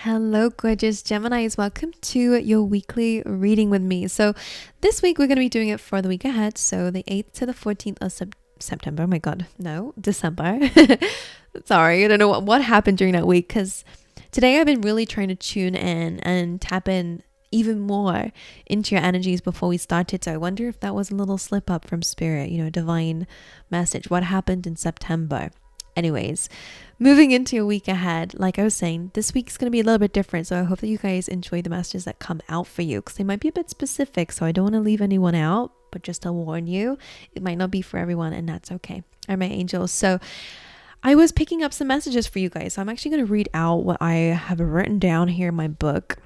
Hello, gorgeous Geminis. Welcome to your weekly reading with me. So, this week we're going to be doing it for the week ahead. So, the 8th to the 14th of September. Oh my God, no, December. Sorry, I don't know what happened during that week because today I've been really trying to tune in and tap in even more into your energies before we started. So, I wonder if that was a little slip up from spirit, divine message. What happened in September? Anyways, moving into a week ahead, like I was saying, this week's going to be a little bit different. So I hope that you guys enjoy the messages that come out for you because they might be a bit specific. So I don't want to leave anyone out, but just to warn you, it might not be for everyone, and that's okay. All right, my angels. So I was picking up some messages for you guys. So I'm actually going to read out what I have written down here in my book.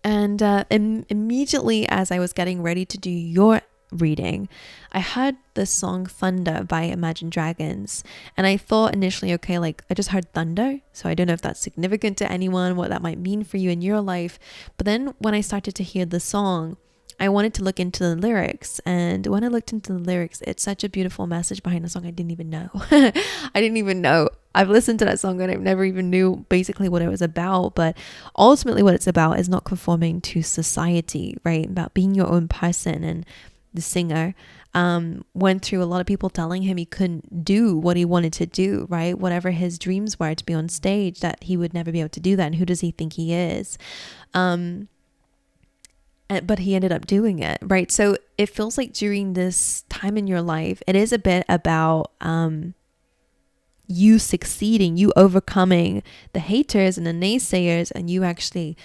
And immediately as I was getting ready to do your reading, I heard the song Thunder by Imagine Dragons, and I thought initially, okay, like I just heard thunder, so I don't know if that's significant to anyone, what that might mean for you in your life. But then when I started to hear the song, I wanted to look into the lyrics, and when I looked into the lyrics, it's such a beautiful message behind the song. I didn't even know. I've listened to that song and I never even knew basically what it was about. But ultimately what it's about is not conforming to society, right? About being your own person. And the singer went through a lot of people telling him he couldn't do what he wanted to do, right? Whatever his dreams were to be on stage, that he would never be able to do that. And who does he think he is? But he ended up doing it, right? So it feels like during this time in your life, it is a bit about you succeeding, you overcoming the haters and the naysayers, and you actually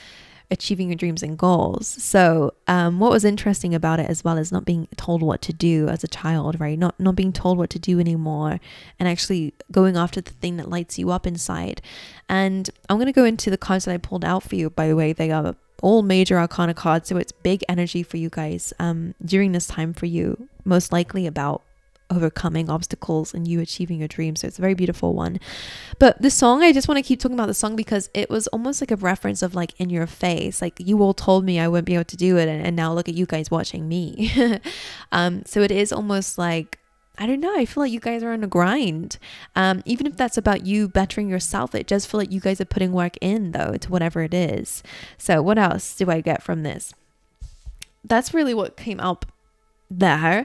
achieving your dreams and goals. So what was interesting about it as well is not being told what to do as a child, right? Not being told what to do anymore, and actually going after the thing that lights you up inside. And I'm going to go into the cards that I pulled out for you. By the way, they are all major arcana cards, so it's big energy for you guys during this time for you, most likely about overcoming obstacles and you achieving your dreams. So it's a very beautiful one. But the song, I just want to keep talking about the song because it was almost like a reference of like in your face, like you all told me I wouldn't be able to do it, and now look at you guys watching me. So it is almost like, I don't know, I feel like you guys are on a grind. Even if that's about you bettering yourself, it does feel like you guys are putting work in though to whatever it is. So what else do I get from this? That's really what came up there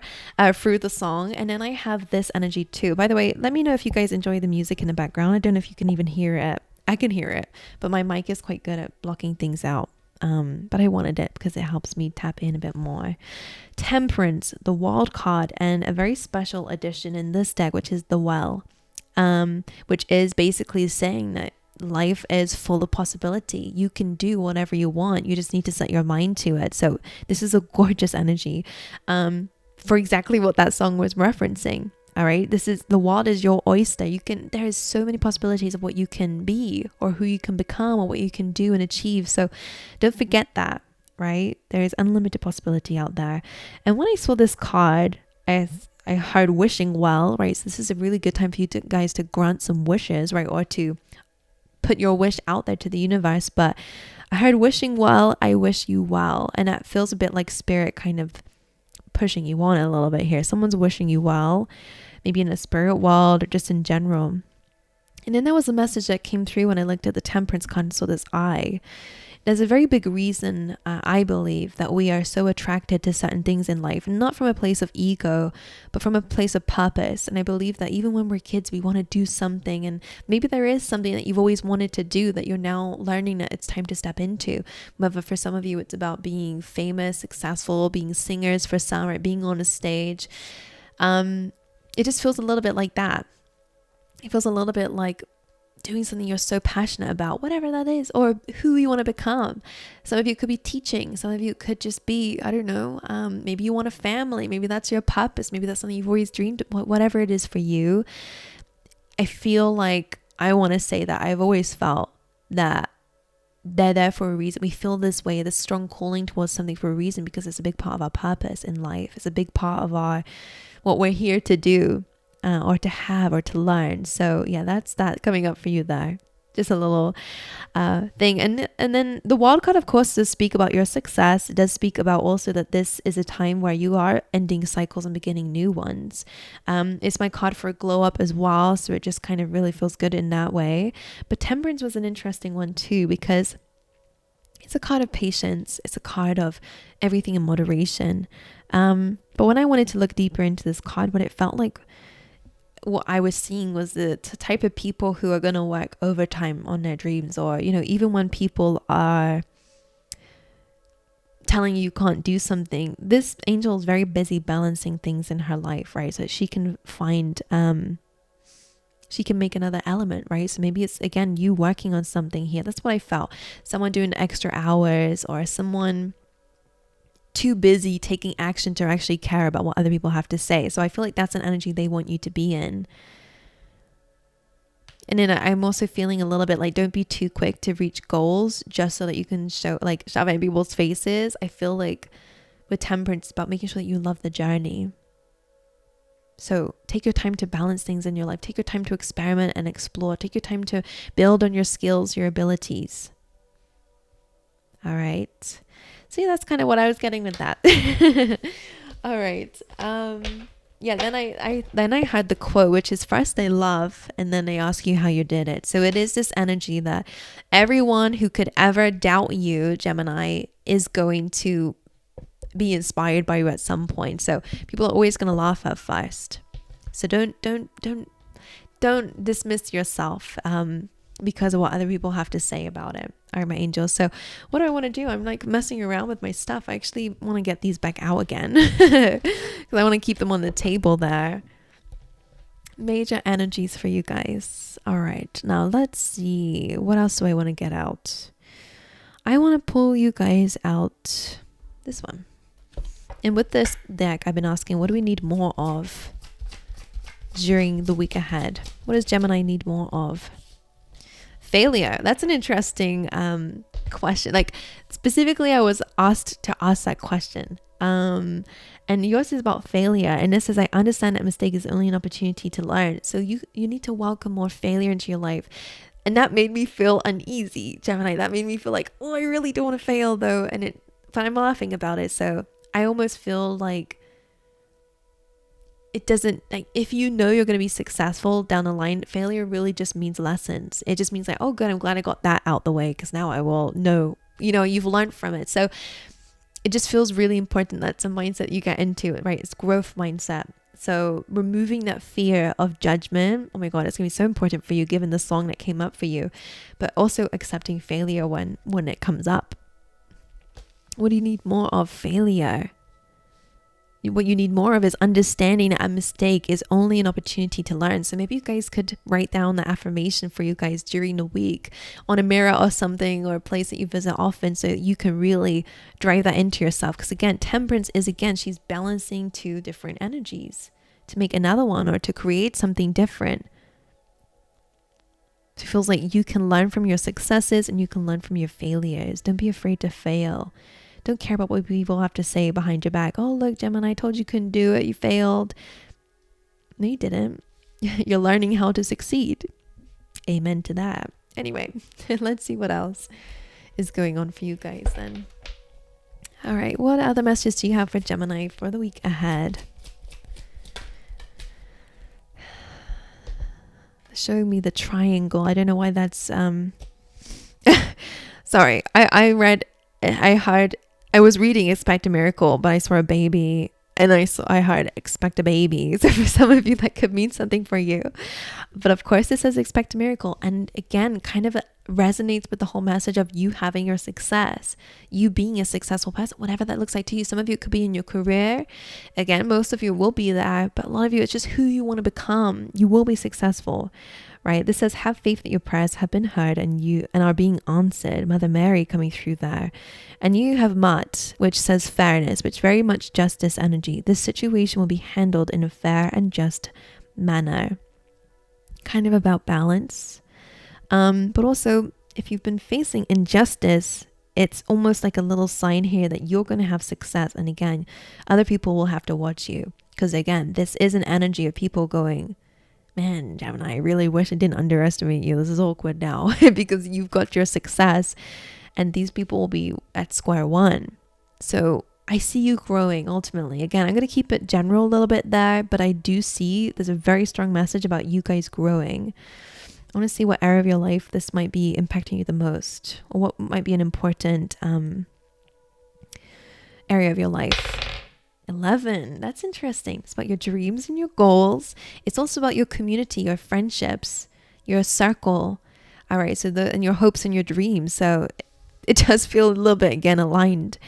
through the song. And then I have this energy too. By the way, let me know if you guys enjoy the music in the background. I don't know if you can even hear it. I can hear it, but my mic is quite good at blocking things out. But I wanted it because it helps me tap in a bit more. Temperance, the wild card, and a very special addition in this deck, which is the Well, which is basically saying that life is full of possibility. You can do whatever you want. You just need to set your mind to it. So this is a gorgeous energy for exactly what that song was referencing. All right, this is the world is your oyster. There is so many possibilities of what you can be or who you can become or what you can do and achieve. So don't forget that, right? There is unlimited possibility out there. And when I saw this card, I heard wishing well, right? So this is a really good time for you guys to grant some wishes, right? Or to put your wish out there to the universe. But I heard wishing well, I wish you well. And that feels a bit like spirit kind of pushing you on a little bit here. Someone's wishing you well, maybe in the spirit world or just in general. And then there was a message that came through when I looked at the temperance card and saw this eye. There's a very big reason, I believe, that we are so attracted to certain things in life, not from a place of ego, but from a place of purpose. And I believe that even when we're kids, we want to do something, and maybe there is something that you've always wanted to do that you're now learning that it's time to step into. Whether for some of you, it's about being famous, successful, being singers for some, right? Being on a stage. It just feels a little bit like that. It feels a little bit like doing something you're so passionate about, whatever that is, or who you want to become. Some of you could be teaching. Some of you could just be, I don't know, maybe you want a family. Maybe that's your purpose. Maybe that's something you've always dreamed of, whatever it is for you. I feel like I want to say that I've always felt that they're there for a reason. We feel this way, this strong calling towards something for a reason, because it's a big part of our purpose in life. It's a big part of what we're here to do. Or to have or to learn. So yeah, that's that coming up for you there. Just a little thing. And then the wild card, of course, does speak about your success. It does speak about also that this is a time where you are ending cycles and beginning new ones. It's my card for glow up as well, so it just kind of really feels good in that way. But Temperance was an interesting one too, because it's a card of patience. It's a card of everything in moderation. But when I wanted to look deeper into this card, what it felt like, what I was seeing was the type of people who are going to work overtime on their dreams, or, you know, even when people are telling you can't do something, this angel is very busy balancing things in her life, right? So that she can find, she can make another element, right? So maybe it's, again, you working on something here. That's what I felt. Someone doing extra hours, or someone too busy taking action to actually care about what other people have to say. So I feel like that's an energy they want you to be in. And then I'm also feeling a little bit like, don't be too quick to reach goals just so that you can shove in people's faces. I feel like with Temperance, it's about making sure that you love the journey. So take your time to balance things in your life. Take your time to experiment and explore. Take your time to build on your skills, your abilities. All right. See, that's kind of what I was getting with that. All right. Yeah, then I heard the quote, which is, first they love and then they ask you how you did it. So it is this energy that everyone who could ever doubt you, Gemini, is going to be inspired by you at some point. So people are always going to laugh at first. So don't dismiss yourself because of what other people have to say about it. All right, my angels. So what do I want to do? I'm like messing around with my stuff. I actually want to get these back out again because I want to keep them on the table there. Major energies for you guys. All right, now let's see. What else do I want to get out? I want to pull you guys out this one. And with this deck, I've been asking, what do we need more of during the week ahead? What does Gemini need more of? Failure. That's an interesting question. Like, specifically, I was asked to ask that question. And yours is about failure. And this says, I understand that mistake is only an opportunity to learn. So you need to welcome more failure into your life. And that made me feel uneasy, Gemini. That made me feel like, oh, I really don't want to fail though. But I'm laughing about it. So I almost feel like it doesn't, like, if you know you're going to be successful down the line, failure really just means lessons. It just means like, oh, good, I'm glad I got that out the way because now I will know, you know, you've learned from it. So it just feels really important. That's a mindset you get into, right? It's growth mindset. So removing that fear of judgment, oh my God, it's going to be so important for you given the song that came up for you, but also accepting failure when it comes up. What do you need more of? Failure. What you need more of is understanding that a mistake is only an opportunity to learn. So maybe you guys could write down the affirmation for you guys during the week on a mirror or something, or a place that you visit often, so you can really drive that into yourself. Because again, Temperance is, again, she's balancing two different energies to make another one or to create something different. It feels like you can learn from your successes and you can learn from your failures. Don't be afraid to fail. Don't care about what people have to say behind your back. Oh, look, Gemini, I told you couldn't do it. You failed. No, you didn't. You're learning how to succeed. Amen to that. Anyway, let's see what else is going on for you guys then. All right. What other messages do you have for Gemini for the week ahead? Showing me the triangle. I don't know why that's... Sorry. I was reading Expect a Miracle, but I saw a baby and I heard expect a baby. So for some of you, that could mean something for you. But of course, it says expect a miracle. And again, kind of resonates with the whole message of you having your success, you being a successful person, whatever that looks like to you. Some of you could be in your career. Again, most of you will be there, but a lot of you, it's just who you want to become. You will be successful. Right? This says, have faith that your prayers have been heard and are being answered. Mother Mary coming through there. And you have Mut, which says fairness, which very much justice energy. This situation will be handled in a fair and just manner. Kind of about balance. But also, if you've been facing injustice, it's almost like a little sign here that you're going to have success. And again, other people will have to watch you. Because again, this is an energy of people going, Man, Gemini, I really wish I didn't underestimate you. This is awkward now because you've got your success and these people will be at square one. So I see you growing ultimately. Again, I'm going to keep it general a little bit there, but I do see there's a very strong message about you guys growing. I want to see what area of your life this might be impacting you the most, or what might be an important area of your life. 11. That's interesting. It's about your dreams and your goals. It's also about your community, your friendships, your circle. All right. So and your hopes and your dreams. So it does feel a little bit, again, aligned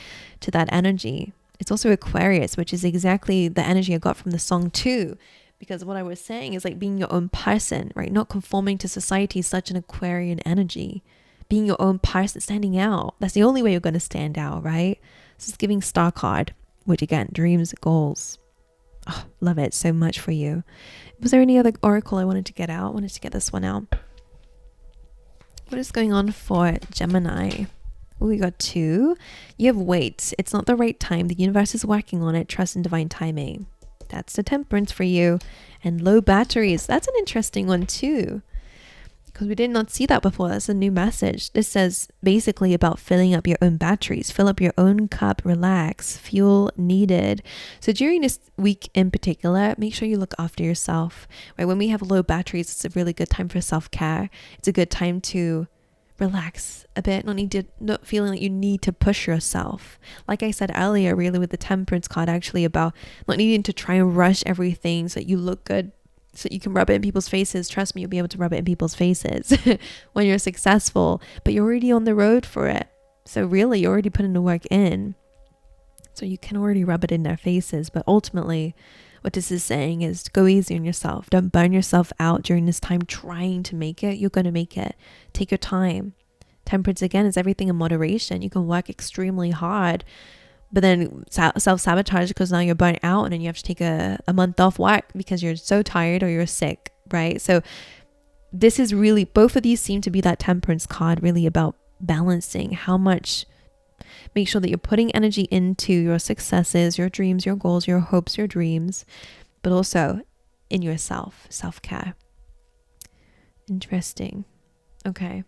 to that energy. It's also Aquarius, which is exactly the energy I got from the song too. Because what I was saying is like being your own person, right? Not conforming to society is such an Aquarian energy. Being your own person, standing out. That's the only way you're going to stand out, right? This is giving star card. Which again, dreams, goals. Oh, love it so much for you. Was there any other oracle I wanted to get out? I wanted to get this one out. What is going on for Gemini? Oh, we got 2. You have wait. It's not the right time. The universe is working on it. Trust in divine timing. That's the Temperance for you. And low batteries. That's an interesting one too. Because we did not see that before. That's a new message. This says basically about filling up your own batteries. Fill up your own cup, relax, fuel needed. So during this week in particular, make sure you look after yourself. Right? When we have low batteries, it's a really good time for self-care. It's a good time to relax a bit, not feeling like you need to push yourself. Like I said earlier, really with the Temperance card, actually about not needing to try and rush everything so that you look good, so you can rub it in people's faces. Trust me, you'll be able to rub it in people's faces when you're successful, but you're already on the road for it. So really, you're already putting the work in. So you can already rub it in their faces. But ultimately, what this is saying is go easy on yourself. Don't burn yourself out during this time trying to make it. You're going to make it. Take your time. Temperance, again, is everything in moderation. You can work extremely hard, but then self-sabotage because now you're burnt out and then you have to take a month off work because you're so tired or you're sick, right? So this is really, both of these seem to be that Temperance card, really about balancing how much. Make sure that you're putting energy into your successes, your dreams, your goals, your hopes, your dreams, but also in yourself, self-care. Interesting. Okay.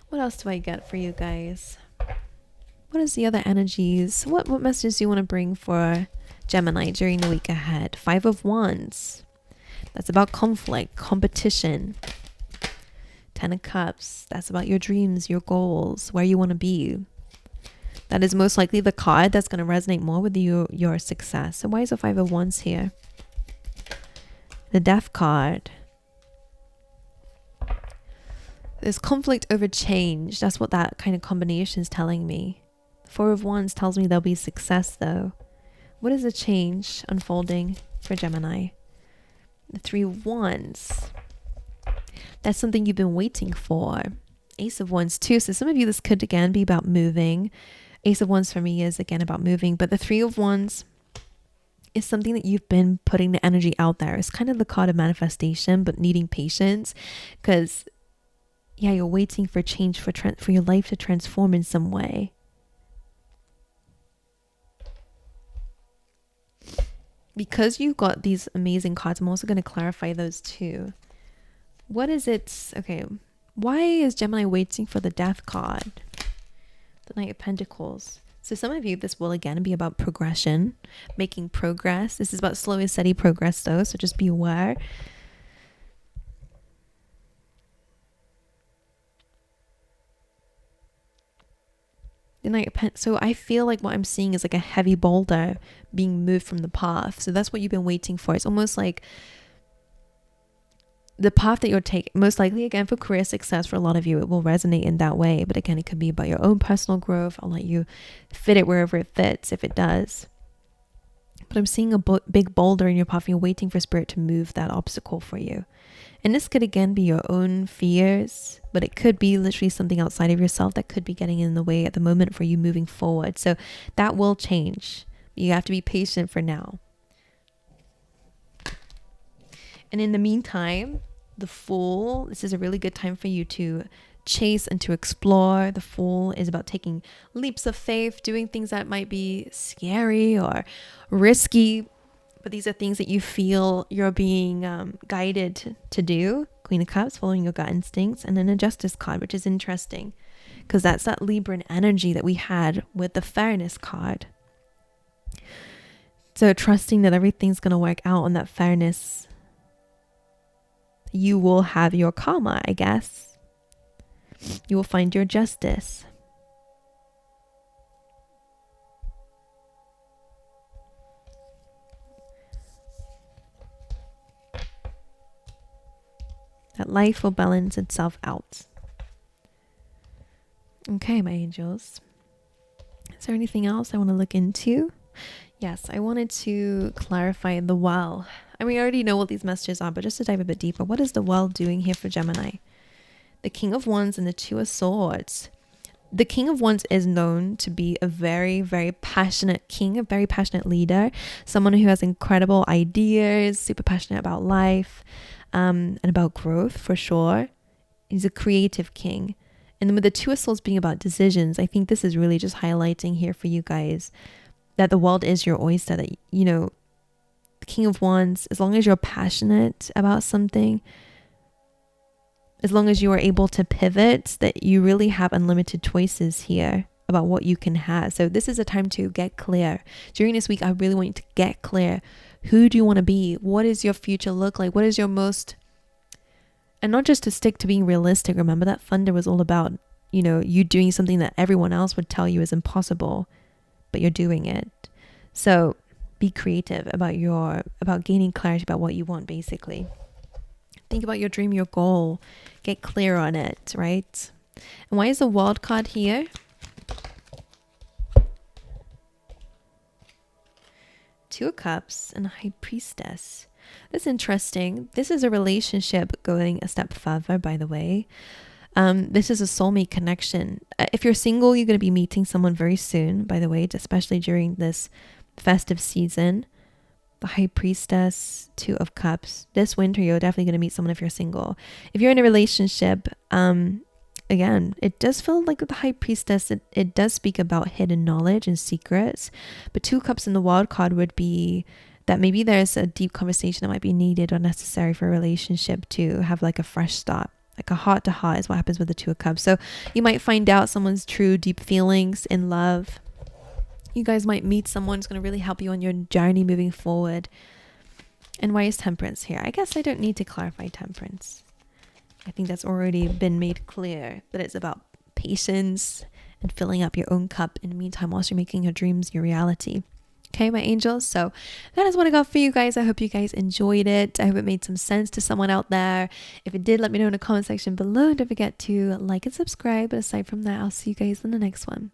What else do I get for you guys? What is the other energies? What messages do you want to bring for Gemini during the week ahead? 5 of Wands. That's about conflict, competition. 10 of Cups. That's about your dreams, your goals, where you want to be. That is most likely the card that's going to resonate more with your success. So why is the 5 of Wands here? The Death card. There's conflict over change. That's what that kind of combination is telling me. 4 of Wands tells me there'll be success though. What is the change unfolding for Gemini? The 3 of Wands. That's something you've been waiting for. Ace of Wands too. So some of you, this could again be about moving. Ace of Wands for me is again about moving. But the 3 of Wands is something that you've been putting the energy out there. It's kind of the card of manifestation, but needing patience. Because yeah, you're waiting for change, for your life to transform in some way. Because you got these amazing cards, I'm also going to clarify those too. What is it? Okay, why is Gemini waiting for the Death card? The Knight of Pentacles. So some of you, this will again be about progression, making progress. This is about slow and steady progress though, so just be aware. So I feel like what I'm seeing is like a heavy boulder being moved from the path. So that's what you've been waiting for. It's almost like the path that you're taking, most likely again for career success for a lot of you, it will resonate in that way. But again, it could be about your own personal growth. I'll let you fit it wherever it fits, if it does. But I'm seeing a big boulder in your path. You're waiting for spirit to move that obstacle for you. And this could again be your own fears, but it could be literally something outside of yourself that could be getting in the way at the moment for you moving forward. So that will change. You have to be patient for now. And in the meantime, the Fool, this is a really good time for you to chase and to explore. The Fool is about taking leaps of faith, doing things that might be scary or risky, but these are things that you feel you're being guided to do. Queen of Cups, following your gut instincts. And then a Justice card, which is interesting because that's that Libran energy that we had with the Fairness card. So trusting that everything's going to work out on that fairness. You will have your karma, I guess. You will find your justice. That life will balance itself out. Okay, my angels. Is there anything else I want to look into? Yes, I wanted to clarify the well. I mean, I already know what these messages are, but just to dive a bit deeper, what is the well doing here for Gemini? The King of Wands and the Two of Swords. The King of Wands is known to be a very, very passionate king, a very passionate leader, someone who has incredible ideas, super passionate about life, and about growth for sure. He's a creative king. And then with the Two of Swords being about decisions, I think this is really just highlighting here for you guys that the world is your oyster, that, you know, the King of Wands, as long as you're passionate about something, as long as you are able to pivot, that you really have unlimited choices here about what you can have. So this is a time to get clear. During this week, I really want you to get clear. Who do you want to be? What does your future look like? What is your most, and not just to stick to being realistic. Remember that Thunder was all about, you know, you doing something that everyone else would tell you is impossible, but you're doing it. So be creative about gaining clarity about what you want, basically. Think about your dream, your goal. Get clear on it, right? And why is the World card here? Two of Cups and a High Priestess. That's interesting. This is a relationship going a step further, by the way. This is a soulmate connection. If you're single, you're going to be meeting someone very soon, by the way, especially during this festive season. The High Priestess, Two of Cups. This winter, you're definitely going to meet someone if you're single. If you're in a relationship, again, it does feel like with the High Priestess, it does speak about hidden knowledge and secrets. But Two Cups in the Wild card would be that maybe there's a deep conversation that might be needed or necessary for a relationship to have like a fresh start. Like a heart to heart is what happens with the Two of Cups. So you might find out someone's true deep feelings in love. You guys might meet someone who's going to really help you on your journey moving forward. And why is Temperance here? I guess I don't need to clarify Temperance. I think that's already been made clear, that it's about patience and filling up your own cup in the meantime whilst you're making your dreams your reality. Okay, my angels. So that is what I got for you guys. I hope you guys enjoyed it. I hope it made some sense to someone out there. If it did, let me know in the comment section below. Don't forget to like and subscribe. But aside from that, I'll see you guys in the next one.